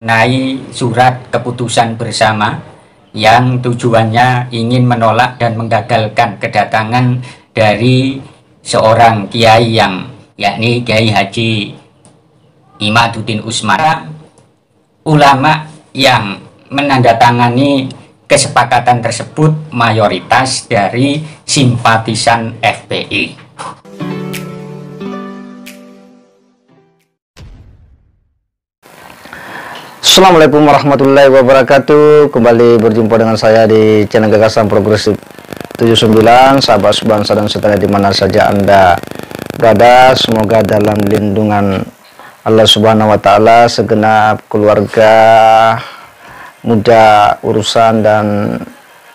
mengenai surat keputusan bersama yang tujuannya ingin menolak dan menggagalkan kedatangan dari seorang kiai yakni Kiai Haji Imaduddin Usman. Ulama yang menandatangani kesepakatan tersebut mayoritas dari simpatisan FPI. Assalamualaikum warahmatullahi wabarakatuh. Kembali berjumpa dengan saya di channel Gagasan Progresif 79. Sahabat sebangsa dan setanah di mana saja Anda berada, semoga dalam lindungan Allah Subhanahu wa taala segenap keluarga, muda, urusan dan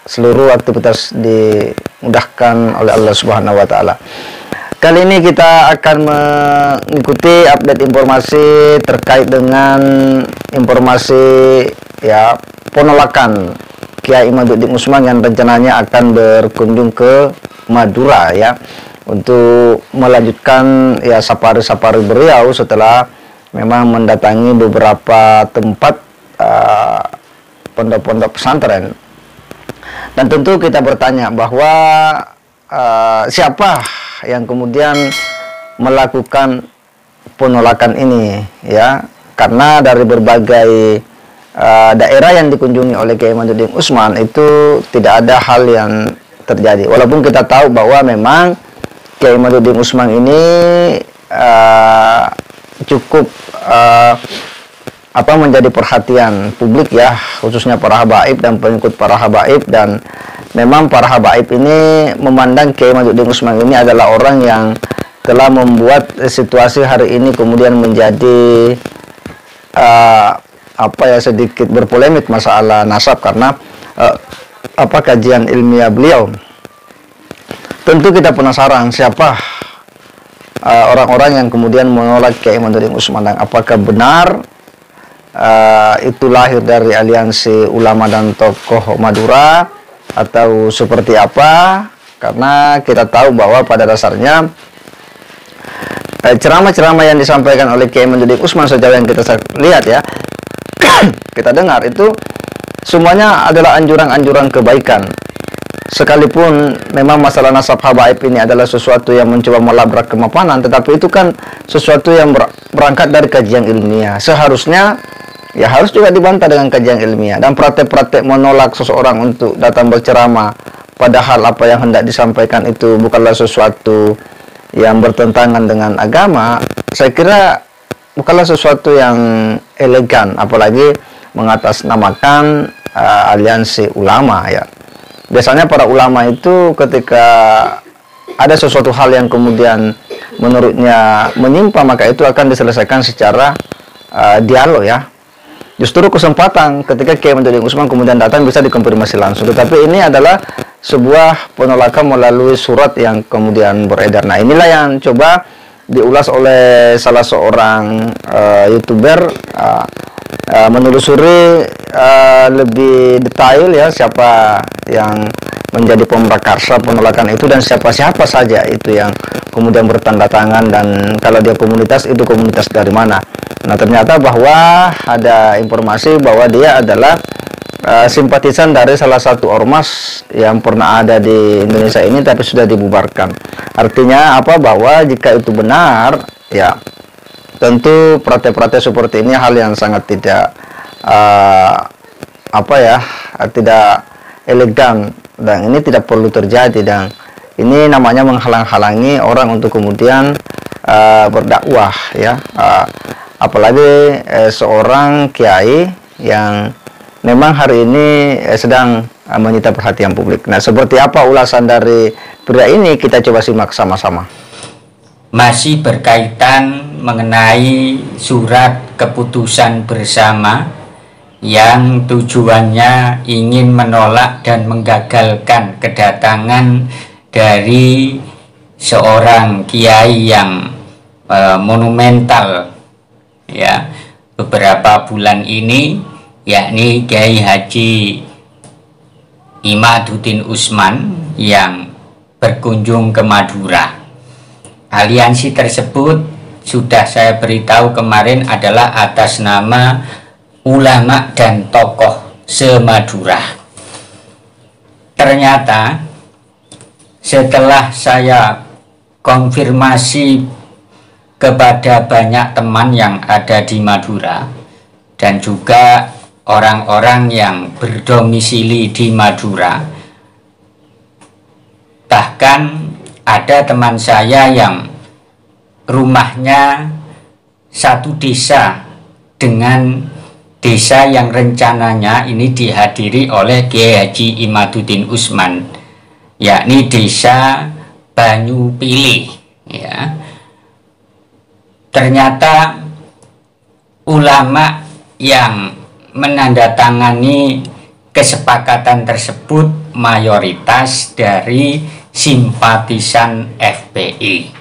seluruh aktivitas dimudahkan oleh Allah Subhanahu wa taala. Kali ini kita akan mengikuti update informasi terkait dengan informasi penolakan Kiai Imaduddin Usman yang rencananya akan berkunjung ke Madura untuk melanjutkan safari beliau setelah memang mendatangi beberapa tempat pondok-pondok pesantren. Dan tentu kita bertanya bahwa siapa yang kemudian melakukan penolakan ini karena dari berbagai daerah yang dikunjungi oleh Kiai Imaduddin Usman itu tidak ada hal yang terjadi, walaupun kita tahu bahwa memang Kiai Imaduddin Usman ini cukup menjadi perhatian publik khususnya para habaib dan pengikut para habaib, dan memang para habaib ini memandang Kiai Imaduddin Usman ini adalah orang yang telah membuat situasi hari ini kemudian menjadi sedikit berpolemik masalah nasab karena kajian ilmiah beliau. Tentu kita penasaran siapa orang-orang yang kemudian menolak Kiai Imaduddin Usman, dan apakah benar itu lahir dari aliansi ulama dan tokoh Madura atau seperti apa? Karena kita tahu bahwa pada dasarnya ceramah-ceramah yang disampaikan oleh Kiai Imaduddin Usman sejauh yang kita lihat kita dengar itu semuanya adalah anjuran-anjuran kebaikan. Sekalipun memang masalah nasab habaib ini adalah sesuatu yang mencoba melabrak kemapanan, tetapi itu kan sesuatu yang berangkat dari kajian ilmiah. Seharusnya harus juga dibantah dengan kajian ilmiah, dan praktek-praktek menolak seseorang untuk datang berceramah padahal apa yang hendak disampaikan itu bukanlah sesuatu yang bertentangan dengan agama, saya kira bukanlah sesuatu yang elegan, apalagi mengatasnamakan aliansi ulama Biasanya para ulama itu ketika ada sesuatu hal yang kemudian menurutnya menyimpang, maka itu akan diselesaikan secara dialog Justru kesempatan ketika Kiai Imaduddin Usman kemudian datang bisa dikonfirmasi langsung. Tetapi ini adalah sebuah penolakan melalui surat yang kemudian beredar. Nah, inilah yang coba diulas oleh salah seorang YouTuber, menelusuri lebih detail siapa yang menjadi pemrakarsa penolakan itu dan siapa-siapa saja itu yang kemudian bertanda tangan, dan kalau dia komunitas itu komunitas dari mana. Nah, ternyata bahwa ada informasi bahwa dia adalah simpatisan dari salah satu ormas yang pernah ada di Indonesia ini tapi sudah dibubarkan. Artinya bahwa jika itu benar tentu praktek-praktek seperti ini hal yang sangat tidak tidak elegan, dan ini tidak perlu terjadi, dan ini namanya menghalang-halangi orang untuk kemudian berdakwah apalagi seorang kiai yang memang hari ini sedang menyita perhatian publik. Nah, seperti apa ulasan dari pria ini, kita coba simak sama-sama. Masih berkaitan mengenai surat keputusan bersama yang tujuannya ingin menolak dan menggagalkan kedatangan dari seorang kiai yang monumental beberapa bulan ini, yakni Kiai Haji Imaduddin Usman yang berkunjung ke Madura. Aliansi tersebut sudah saya beritahu kemarin adalah atas nama ulama dan tokoh se-Madura. Ternyata setelah saya konfirmasi kepada banyak teman yang ada di Madura dan juga orang-orang yang berdomisili di Madura, bahkan ada teman saya yang rumahnya satu desa dengan desa yang rencananya ini dihadiri oleh Kiai Haji Imaduddin Usman, yakni desa Banyupilih, ya. Ternyata ulama yang menandatangani kesepakatan tersebut mayoritas dari simpatisan FPI,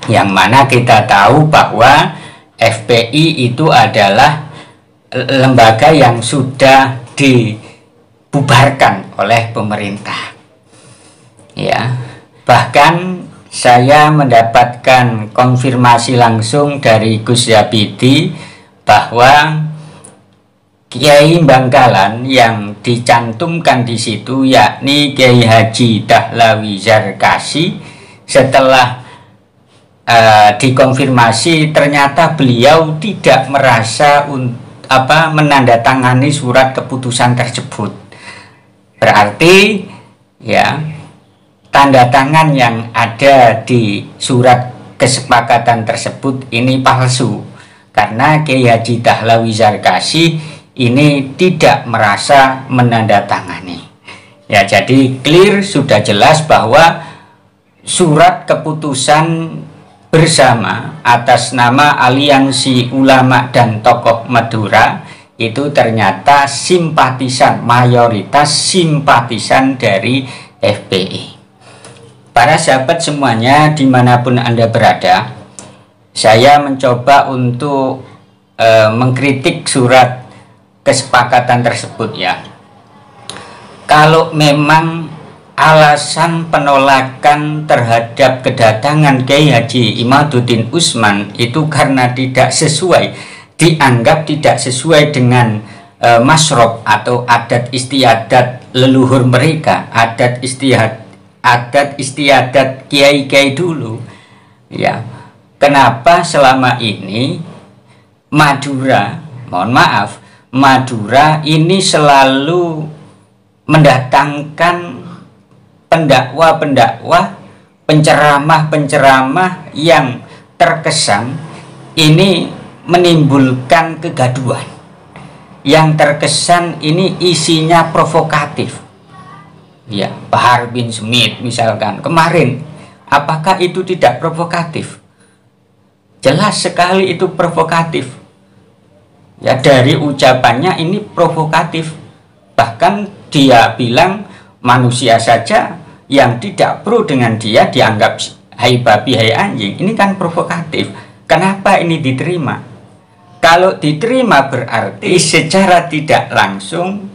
yang mana kita tahu bahwa FPI itu adalah lembaga yang sudah dibubarkan oleh pemerintah, ya. Bahkan saya mendapatkan konfirmasi langsung dari Gus Zabidi bahwa Kiai Bangkalan yang dicantumkan di situ, yakni Kiai Haji Dahlawi Zarkasi, setelah dikonfirmasi ternyata beliau tidak merasa menandatangani surat keputusan tersebut. Berarti ya, tanda tangan yang ada di surat kesepakatan tersebut ini palsu, karena Kiai Haji Dahlawi Zarkasi ini tidak merasa menandatangani. Ya, jadi clear, sudah jelas bahwa surat keputusan bersama atas nama Aliansi Ulama dan Tokoh Madura itu ternyata simpatisan, mayoritas simpatisan dari FPI. Para sahabat semuanya dimanapun Anda berada, saya mencoba untuk mengkritik surat kesepakatan tersebut, ya. Kalau memang alasan penolakan terhadap kedatangan Kiai Haji Imaduddin Usman itu karena tidak sesuai, dianggap tidak sesuai dengan masrob atau adat istiadat leluhur mereka, adat istiadat kiai-kiai dulu, ya. Kenapa selama ini Madura, mohon maaf, Madura ini selalu mendatangkan pendakwa-pendakwa, penceramah-penceramah yang terkesan ini menimbulkan kegaduhan, yang terkesan ini isinya provokatif. Ya, Bahar bin Smith misalkan kemarin, apakah itu tidak provokatif? Jelas sekali itu provokatif. Ya, dari ucapannya ini provokatif. Bahkan dia bilang manusia saja yang tidak pro dengan dia dianggap hai babi, hai anjing. Ini kan provokatif. Kenapa ini diterima? Kalau diterima berarti secara tidak langsung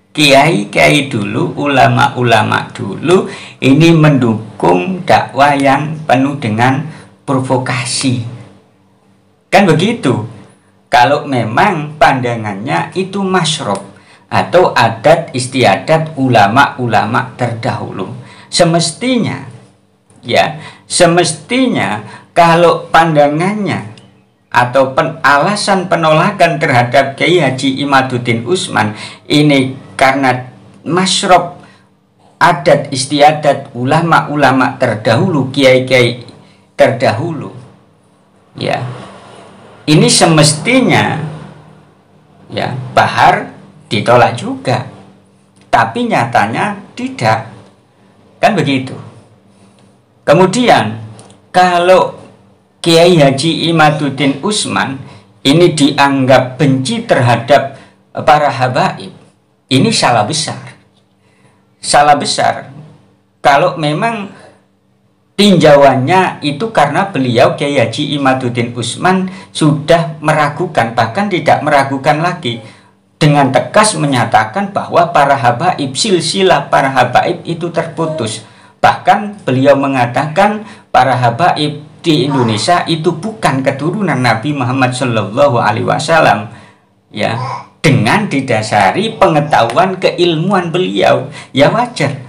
kiai-kiai dulu, ulama-ulama dulu ini mendukung dakwah yang penuh dengan provokasi. Kan begitu. Kalau memang pandangannya itu masyrob atau adat istiadat ulama-ulama terdahulu, semestinya kalau pandangannya atau alasan penolakan terhadap Kiai Haji Imaduddin Usman ini karena masyrob adat istiadat ulama-ulama terdahulu, kiai-kiai terdahulu, ya, ini semestinya ya Bahar ditolak juga, tapi nyatanya tidak, kan begitu. Kemudian kalau Kiai Haji Imaduddin Usman ini dianggap benci terhadap para habaib, ini salah besar. Salah besar kalau memang tinjauannya itu karena beliau Kiai Haji Imaduddin Usman sudah meragukan, bahkan tidak meragukan lagi, dengan tegas menyatakan bahwa para habaib, silsilah para habaib itu terputus. Bahkan beliau mengatakan para habaib di Indonesia itu bukan keturunan Nabi Muhammad SAW, ya. dengan didasari pengetahuan keilmuan beliau, ya wajar.